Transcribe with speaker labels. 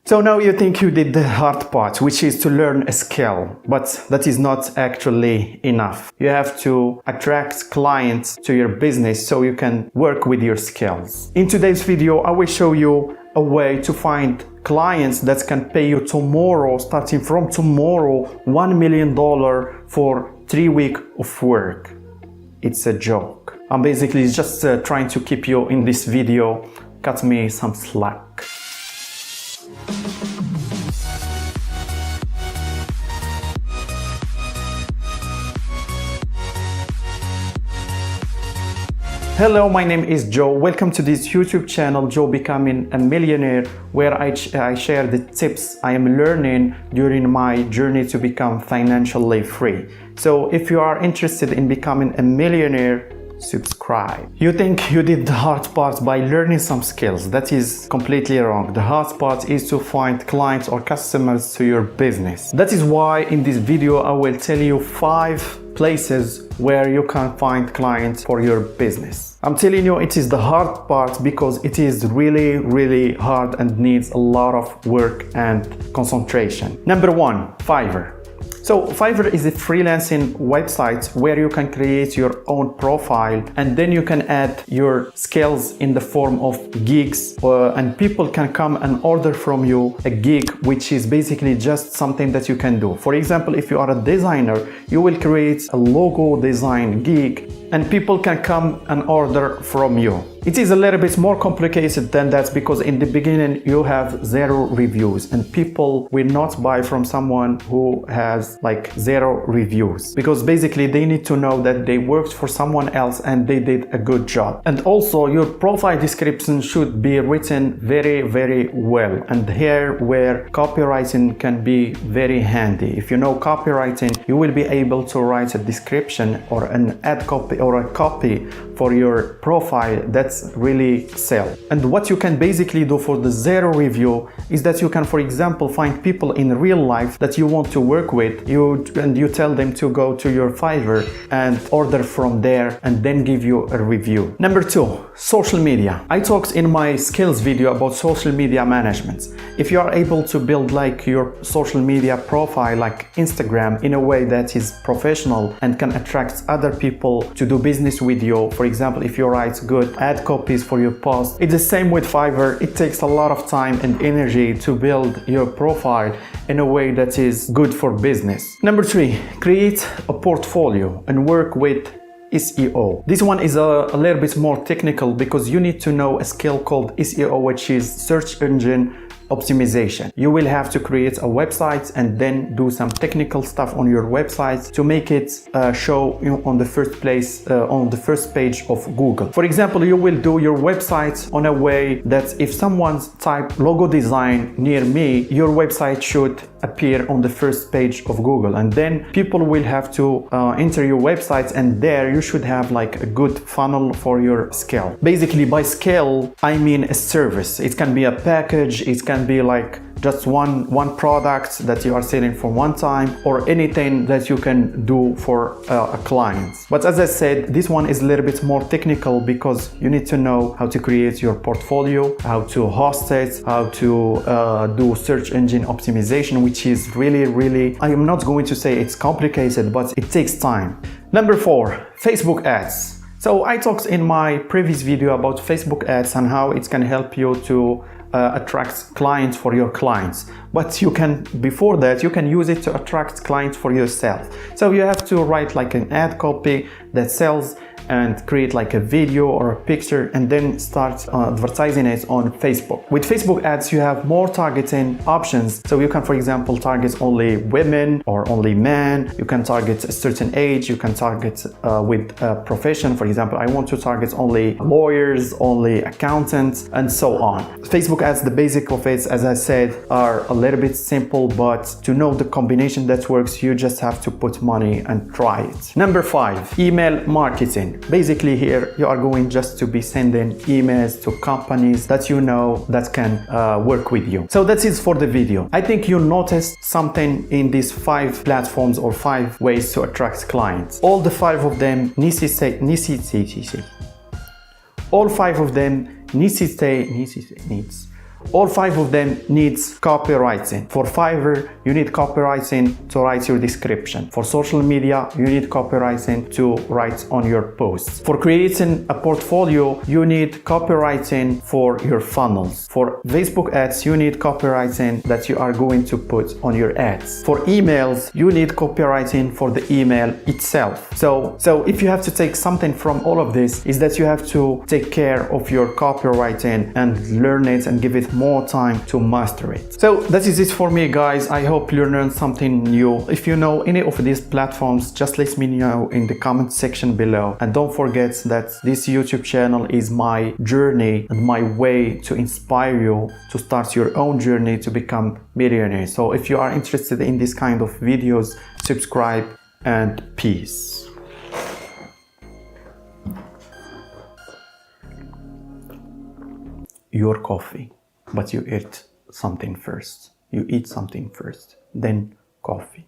Speaker 1: So now you think you did the hard part, which is to learn a skill, but that is not actually enough. You have to attract clients to your business so you can work with your skills. In today's video, I will show you a way to find clients that can pay you tomorrow, starting from tomorrow, $1 million for 3 weeks of work. It's a joke. I'm basically just trying to keep you in this video. Cut me some slack. Hello, my name is Joe. Welcome to this YouTube channel, Joe Becoming a Millionaire, where I share the tips I am learning during my journey to become financially free. So if you are interested in becoming a millionaire, subscribe. You think you did the hard part by learning some skills. That is completely wrong. The hard part is to find clients or customers to your business. That is why in this video I will tell you 5 places where you can find clients for your business. I'm telling you it is the hard part because it is really hard and needs a lot of work and concentration. Number 1, Fiverr. So Fiverr is a freelancing website where you can create your own profile and then you can add your skills in the form of gigs and people can come and order from you a gig, which is basically just something that you can do. For example, if you are a designer, you will create a logo design gig and people can come and order from you. It is a little bit more complicated than that because in the beginning you have 0 reviews and people will not buy from someone who has like 0 reviews because basically they need to know that they worked for someone else and they did a good job. And also your profile description should be written very well, and here where copywriting can be very handy. If you know copywriting, you will be able to write a description or an ad copy or a copy for your profile that's really sell. And what you can basically do for the 0 review is that you can, for example, find people in real life that you want to work with, and you tell them to go to your Fiverr and order from there and then give you a review. Number 2, social media. I talked in my skills video about social media management. If you are able to build like your social media profile like Instagram in a way that is professional and can attract other people to do business with you, for example, if you write good ad copies for your post, it's the same with Fiverr. It takes a lot of time and energy to build your profile in a way that is good for business. Number 3, create a portfolio and work with SEO. This one is a little bit more technical because you need to know a skill called SEO, which is search engine optimization. You will have to create a website and then do some technical stuff on your website to make it show on the first place on the first page of Google. For example, you will do your website on a way that if someone type logo design near me, your website should appear on the first page of Google, and then people will have to enter your website, and there you should have like a good funnel for your skill. Basically, by skill I mean a service. It can be a package, it can be like just one product that you are selling for one time, or anything that you can do for a client. But as I said, this one is a little bit more technical because you need to know how to create your portfolio, how to host it, how to do search engine optimization, which is really, I am not going to say it's complicated, but it takes time. Number 4, Facebook ads. So I talked in my previous video about Facebook ads and how it can help you to attract clients for your clients, but you can, before that, you can use it to attract clients for yourself. So you have to write like an ad copy that sells and create like a video or a picture and then start advertising it on Facebook. With Facebook ads, you have more targeting options. So you can, for example, target only women or only men. You can target a certain age. You can target with a profession. For example, I want to target only lawyers, only accountants, and so on. Facebook ads, the basic of it, as I said, are a little bit simple, but to know the combination that works, you just have to put money and try it. Number 5, email marketing. Basically here you are going just to be sending emails to companies that you know that can work with you. So that's it for the video. I think you noticed something in these 5 platforms or 5 ways to attract clients. All the 5 of them All 5 of them needs copywriting. For Fiverr, you need copywriting to write your description. For social media, you need copywriting to write on your posts. For creating a portfolio, you need copywriting for your funnels. For Facebook ads, you need copywriting that you are going to put on your ads. For emails, you need copywriting for the email itself. So if you have to take something from all of this, is that you have to take care of your copywriting and learn it and give it more time to master it. So that is it for me, guys. I hope you learned something new. If you know any of these platforms, just let me know in the comment section below. And don't forget that this YouTube channel is my journey and my way to inspire you to start your own journey to become millionaire. So if you are interested in this kind of videos, subscribe and peace. Your coffee, but you eat something first. You eat something first, then coffee.